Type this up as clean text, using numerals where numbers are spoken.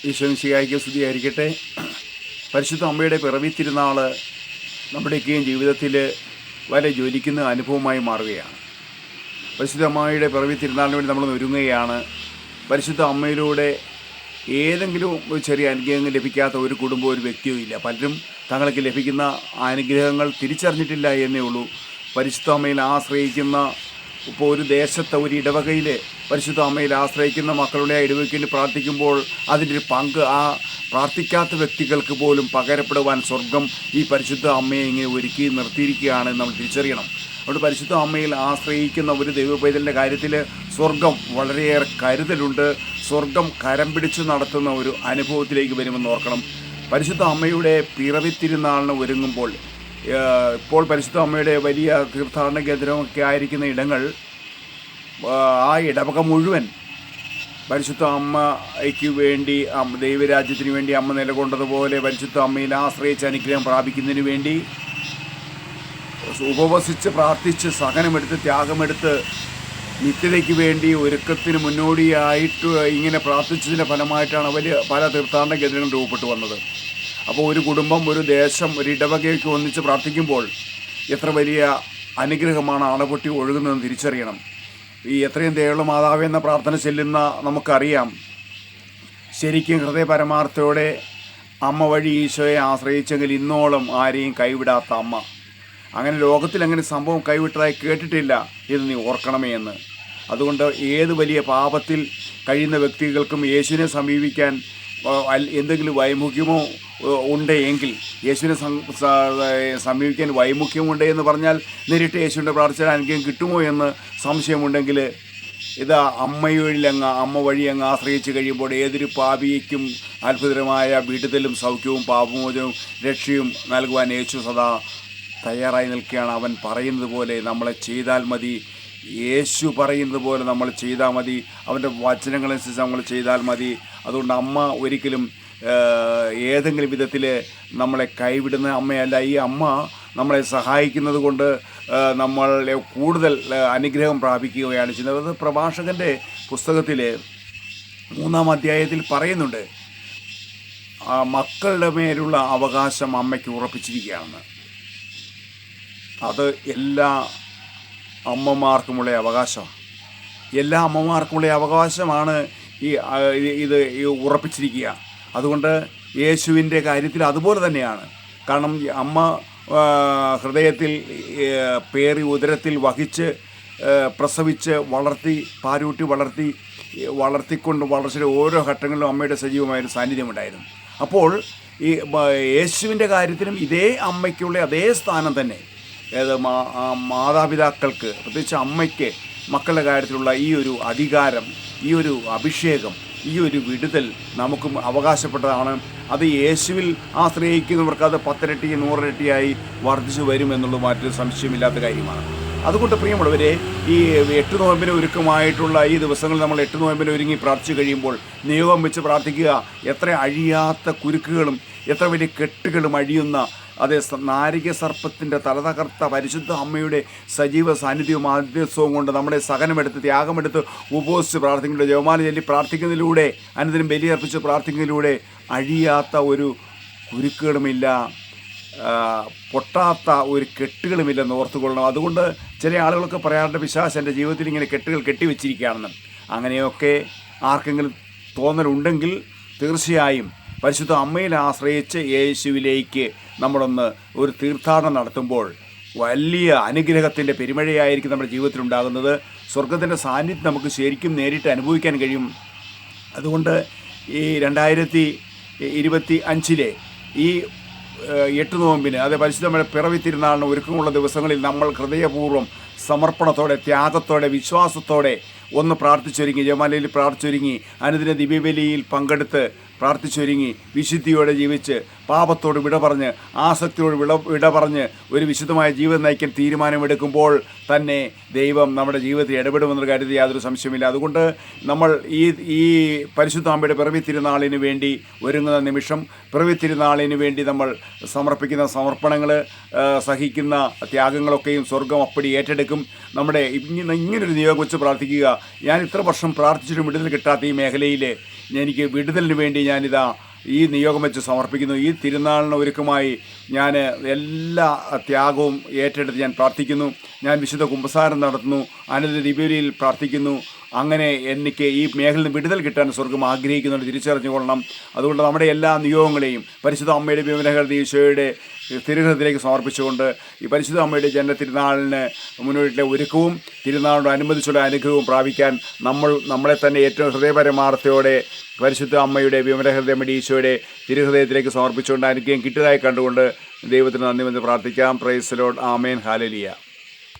ഈശോ മിശിഹായ്ക്ക് സ്തുതിയായിരിക്കട്ടെ. പരിശുദ്ധ അമ്മയുടെ പിറവി തിരുനാൾ നമ്മുടെയൊക്കെയും ജീവിതത്തിൽ വളരെ ജ്വലിക്കുന്ന അനുഭവമായി മാറുകയാണ്. പരിശുദ്ധ അമ്മയുടെ പിറവി തിരുനാളിന് വേണ്ടി നമ്മൾ ഒരുങ്ങുകയാണ്. പരിശുദ്ധ അമ്മയിലൂടെ ഏതെങ്കിലും ഒരു ചെറിയ അനുഗ്രഹങ്ങൾ ലഭിക്കാത്ത ഒരു കുടുംബവും ഒരു വ്യക്തിയും ഇല്ല. പലരും തങ്ങൾക്ക് ലഭിക്കുന്ന അനുഗ്രഹങ്ങൾ തിരിച്ചറിഞ്ഞിട്ടില്ല എന്നേ ഉള്ളൂ. പരിശുദ്ധ അമ്മയിൽ ആശ്രയിക്കുന്ന, ഇപ്പോൾ ഒരു ദേശത്തെ ഒരു ഇടവകയിൽ പരിശുദ്ധ അമ്മയിൽ ആശ്രയിക്കുന്ന മക്കളുടെ ആ ഇടവകയ്ക്ക് വേണ്ടി പ്രാർത്ഥിക്കുമ്പോൾ അതിൻ്റെ ഒരു പങ്ക് ആ പ്രാർത്ഥിക്കാത്ത വ്യക്തികൾക്ക് പോലും പകരപ്പെടുവാൻ സ്വർഗം ഈ പരിശുദ്ധ അമ്മയെ ഇങ്ങനെ ഒരുക്കി നിർത്തിയിരിക്കുകയാണ് നമ്മൾ തിരിച്ചറിയണം. അതുകൊണ്ട് പരിശുദ്ധ അമ്മയിൽ ആശ്രയിക്കുന്ന ഒരു ദൈവപൈതലിൻ്റെ കാര്യത്തിൽ സ്വർഗം വളരെയേറെ കരുതലുണ്ട്. സ്വർഗം കരം പിടിച്ച് നടത്തുന്ന ഒരു അനുഭവത്തിലേക്ക് വരുമെന്ന് ഓർക്കണം. പരിശുദ്ധ അമ്മയുടെ പിറവി തിരുനാളിന് ഒരുങ്ങുമ്പോൾ ഇപ്പോൾ പരിശുദ്ധ അമ്മയുടെ വലിയ തീർത്ഥാടന കേന്ദ്രമൊക്കെ ആയിരിക്കുന്ന ഇടങ്ങൾ, ആ ഇടവക മുഴുവൻ പരിശുദ്ധ അമ്മയ്ക്ക് വേണ്ടി, ദൈവരാജ്യത്തിന് വേണ്ടി അമ്മ നിലകൊണ്ടതുപോലെ പരിശുദ്ധ അമ്മയിൽ ആശ്രയിച്ച് അനുഗ്രഹം പ്രാപിക്കുന്നതിന് വേണ്ടി ഉപവസിച്ച് പ്രാർത്ഥിച്ച് സഹനമെടുത്ത് ത്യാഗമെടുത്ത് നിത്യതയ്ക്ക് വേണ്ടി ഒരുക്കത്തിന് മുന്നോടിയായിട്ട് ഇങ്ങനെ പ്രാർത്ഥിച്ചതിൻ്റെ ഫലമായിട്ടാണ് പല തീർത്ഥാടന കേന്ദ്രങ്ങൾ രൂപപ്പെട്ടു വന്നത്. അപ്പോൾ ഒരു കുടുംബം, ഒരു ദേശം, ഒരു ഇടവകയ്ക്ക് ഒന്നിച്ച് പ്രാർത്ഥിക്കുമ്പോൾ എത്ര വലിയ അനുഗ്രഹമാണ് അണപൊട്ടി ഒഴുകുന്നതെന്ന് തിരിച്ചറിയണം. ഈ എത്രയും ദയുള്ള മാതാവേ എന്ന പ്രാർത്ഥന ചെല്ലുന്ന നമുക്കറിയാം, ശരിക്കും ഹൃദയപരമാർത്ഥത്തോടെ അമ്മ വഴി ഈശോയെ ആശ്രയിച്ചെങ്കിൽ ഇന്നോളം ആരെയും കൈവിടാത്ത അമ്മ. അങ്ങനെ ലോകത്തിൽ അങ്ങനെ സംഭവം കൈവിട്ടതായി കേട്ടിട്ടില്ല. ഇത് നീ ഓർക്കണമേ എന്ന്. അതുകൊണ്ട് ഏത് വലിയ പാപത്തിൽ കഴിയുന്ന വ്യക്തികൾക്കും യേശുവിനെ സമീപിക്കാൻ എന്തെങ്കിലും വൈമുഖ്യമോ ഉണ്ടെങ്കിൽ, യേശുവിനെ സമീപിക്കാൻ വൈമുഖ്യമുണ്ട് എന്ന് പറഞ്ഞാൽ നേരിട്ട് യേശുവിൻ്റെ പ്രാർത്ഥന അനുഗ്രഹം കിട്ടുമോ എന്ന് സംശയമുണ്ടെങ്കിൽ, ഇത് അമ്മ വഴി അങ്ങ് ആശ്രയിച്ച് കഴിയുമ്പോൾ ഏതൊരു പാപിക്കും അത്ഭുതകരമായ വിടുതലും സൗഖ്യവും പാപമോചനവും രക്ഷയും നൽകുവാൻ യേശു സദാ തയ്യാറായി നിൽക്കുകയാണ്. അവൻ പറയുന്നത് പോലെ നമ്മളെ ചെയ്താൽ മതി. യേശു പറയുന്നത് പോലെ നമ്മൾ ചെയ്താൽ മതി. അവൻ്റെ വചനങ്ങളനുസരിച്ച് നമ്മൾ ചെയ്താൽ മതി. അതുകൊണ്ട് അമ്മ ഒരിക്കലും ഏതെങ്കിലും വിധത്തിൽ നമ്മളെ കൈവിടുന്ന അമ്മയല്ല. ഈ അമ്മ നമ്മളെ സഹായിക്കുന്നത് കൊണ്ട് നമ്മൾ കൂടുതൽ അനുഗ്രഹം പ്രാപിക്കുകയാണ് ചെയ്യുന്നത്. അത് പ്രഭാഷകൻ്റെ പുസ്തകത്തിൽ 3-ാം അധ്യായത്തിൽ പറയുന്നുണ്ട്, മക്കളുടെ മേലുള്ള അവകാശം അമ്മയ്ക്ക് ഉറപ്പിച്ചിരിക്കുകയാണെന്ന്. അത് എല്ലാ അമ്മമാർക്കുമുള്ള അവകാശമാണ്. എല്ലാ അമ്മമാർക്കുമുള്ള അവകാശമാണ് ഇത് ഉറപ്പിച്ചിരിക്കുക. അതുകൊണ്ട് യേശുവിൻ്റെ കാര്യത്തിൽ അതുപോലെ തന്നെയാണ്. കാരണം അമ്മ ഹൃദയത്തിൽ പേറി ഉദരത്തിൽ വഹിച്ച് പ്രസവിച്ച് വളർത്തി പാലൂട്ടി വളർത്തിക്കൊണ്ട് വളർച്ചയുടെ ഓരോ ഘട്ടങ്ങളിലും അമ്മയുടെ സജീവമായൊരു സാന്നിധ്യമുണ്ടായിരുന്നു. അപ്പോൾ ഈ യേശുവിൻ്റെ കാര്യത്തിലും ഇതേ അമ്മയ്ക്കുള്ള അതേ സ്ഥാനം തന്നെ മാതാപിതാക്കൾക്ക്, പ്രത്യേകിച്ച് അമ്മയ്ക്ക് മക്കളുടെ കാര്യത്തിലുള്ള ഈ ഒരു അധികാരം, ഈ ഒരു അഭിഷേകം, ഈ ഒരു വിടുതൽ നമുക്കും അവകാശപ്പെട്ടതാണ്. അത് യേശുവിൽ ആശ്രയിക്കുന്നവർക്ക് അത് 10 ഇരട്ടി 100 ഇരട്ടിയായി വർദ്ധിച്ചു വരുമെന്നുള്ളത് മറ്റൊരു സംശയമില്ലാത്ത കാര്യമാണ്. അതുകൊണ്ട് പ്രിയമുള്ളവരെ, ഈ 8 നോയമ്പിന് ഒരുക്കമായിട്ടുള്ള ഈ ദിവസങ്ങളിൽ നമ്മൾ 8 നോയമ്പിന് ഒരുങ്ങി പ്രാർത്ഥിച്ചു കഴിയുമ്പോൾ നിയോഗം വെച്ച് പ്രാർത്ഥിക്കുക. എത്ര അഴിയാത്ത കുരുക്കുകളും എത്ര വലിയ കെട്ടുകളും അഴിയുന്ന, അതേ നാരിക സർപ്പത്തിൻ്റെ തലതകർത്ത പരിശുദ്ധ അമ്മയുടെ സജീവ സാന്നിധ്യവും ആദ്യത്വവും കൊണ്ട് നമ്മുടെ സഹനമെടുത്ത് ത്യാഗമെടുത്ത് ഉപവസിച്ച് പ്രാർത്ഥിക്കുന്നതിലൂടെ, ജപമാല ചൊല്ലി പ്രാർത്ഥിക്കുന്നതിലൂടെ, അനുദിനം ബലിയർപ്പിച്ച് പ്രാർത്ഥിക്കുന്നതിലൂടെ അഴിയാത്ത ഒരു കുരുക്കുകളുമില്ല, പൊട്ടാത്ത ഒരു കെട്ടുകളുമില്ലെന്ന് ഓർത്തുകൊള്ളണം. അതുകൊണ്ട് ചില ആളുകളൊക്കെ പറയാറുണ്ട്, പിശാച് എൻ്റെ ജീവിതത്തിൽ ഇങ്ങനെ കെട്ടുകൾ കെട്ടിവെച്ചിരിക്കുകയാണെന്ന്. അങ്ങനെയൊക്കെ ആർക്കെങ്കിലും തോന്നലുണ്ടെങ്കിൽ തീർച്ചയായും പരിശുദ്ധ അമ്മയിൽ ആശ്രയിച്ച് യേശുവിലേക്ക് നമ്മളൊന്ന് ഒരു തീർത്ഥാടനം നടത്തുമ്പോൾ വലിയ അനുഗ്രഹത്തിൻ്റെ പെരുമഴയായിരിക്കും നമ്മുടെ ജീവിതത്തിലുണ്ടാകുന്നത്. സ്വർഗത്തിൻ്റെ സാന്നിധ്യം നമുക്ക് ശരിക്കും നേരിട്ട് അനുഭവിക്കാൻ കഴിയും. അതുകൊണ്ട് ഈ 2025 ഈ 8 നോയമ്പിന്, അതെ പരിശുദ്ധമായ പിറവി തിരുനാളിന് ഒരുക്കമുള്ള ദിവസങ്ങളിൽ നമ്മൾ ഹൃദയപൂർവ്വം സമർപ്പണത്തോടെ, ത്യാഗത്തോടെ, വിശ്വാസത്തോടെ ഒന്ന് പ്രാർത്ഥിച്ചൊരുങ്ങി, ജപമാലയിൽ പ്രാർത്ഥിച്ചൊരുങ്ങി, അനുദിന ദിവ്യബലിയിൽ പങ്കെടുത്ത് പ്രാർത്ഥിച്ചൊരുങ്ങി, വിശുദ്ധിയോടെ ജീവിച്ച് പാപത്തോട് വിട പറഞ്ഞ്, ആസക്തിയോട് വിട പറഞ്ഞ് ഒരു വിശുദ്ധമായ ജീവിതം നയിക്കാൻ തീരുമാനമെടുക്കുമ്പോൾ തന്നെ ദൈവം നമ്മുടെ ജീവിതത്തിൽ ഇടപെടുമെന്നൊരു കാര്യത്തിൽ യാതൊരു സംശയമില്ല. അതുകൊണ്ട് നമ്മൾ ഈ പരിശുദ്ധ അമ്മയുടെ പിറവി തിരുനാളിന് വേണ്ടി ഒരുങ്ങുന്ന നിമിഷം, പിറവി തിരുനാളിന് വേണ്ടി നമ്മൾ സമർപ്പിക്കുന്ന സമർപ്പണങ്ങൾ, സഹിക്കുന്ന ത്യാഗങ്ങളൊക്കെയും സ്വർഗം അപ്പടി ഏറ്റെടുക്കും. എല്ലാവർക്കും നമ്മുടെ ഇങ്ങനൊരു നിയോഗം വെച്ച് പ്രാർത്ഥിക്കുക. ഞാൻ ഇത്ര വർഷം പ്രാർത്ഥിച്ചിട്ടും വിടുതൽ കിട്ടാത്ത ഈ മേഖലയിൽ എനിക്ക് വിടുതലിന് വേണ്ടി ഞാനിതാ ഈ നിയോഗം വെച്ച് സമർപ്പിക്കുന്നു. ഈ തിരുനാളിന് ഒരുക്കമായി ഞാൻ എല്ലാ ത്യാഗവും ഏറ്റെടുത്ത് ഞാൻ പ്രാർത്ഥിക്കുന്നു. ഞാൻ വിശുദ്ധ കുമ്പസാരം നടത്തുന്നു, അനന്ത ദിവ്യബലിയിൽ പ്രാർത്ഥിക്കുന്നു. അങ്ങനെ എനിക്ക് ഈ മേഖലയിൽ നിന്ന് വിടുതൽ കിട്ടാൻ സ്വർഗം ആഗ്രഹിക്കുന്നുണ്ട്, തിരിച്ചറിഞ്ഞുകൊള്ളണം. അതുകൊണ്ട് നമ്മുടെ എല്ലാ നിയോഗങ്ങളെയും പരിശുദ്ധ അമ്മയുടെ വിമലഹൃദയ ഈശോയുടെ തിരുഹൃദയത്തിലേക്ക് സമർപ്പിച്ചുകൊണ്ട് ഈ പരിശുദ്ധ അമ്മയുടെ ജന്മ തിരുനാളിന് മുന്നോട്ടുള്ള ഒരുക്കവും തിരുനാളിനോട് അനുബന്ധിച്ചുള്ള അനുഗ്രഹവും പ്രാപിക്കാൻ നമ്മളെ തന്നെ ഏറ്റവും ഹൃദയപരമാർത്ഥയോടെ പരിശുദ്ധ അമ്മയുടെ വിമലഹൃദയ ഈശോയുടെ തിരുഹൃദയത്തിലേക്ക് സമർപ്പിച്ചുകൊണ്ട് അനുഗ്രഹം കിട്ടിയതായി കണ്ടുകൊണ്ട് ദൈവത്തിന് നന്ദി വന്ന് പ്രാർത്ഥിക്കാം. Praise the Lord. Amen. Hallelujah.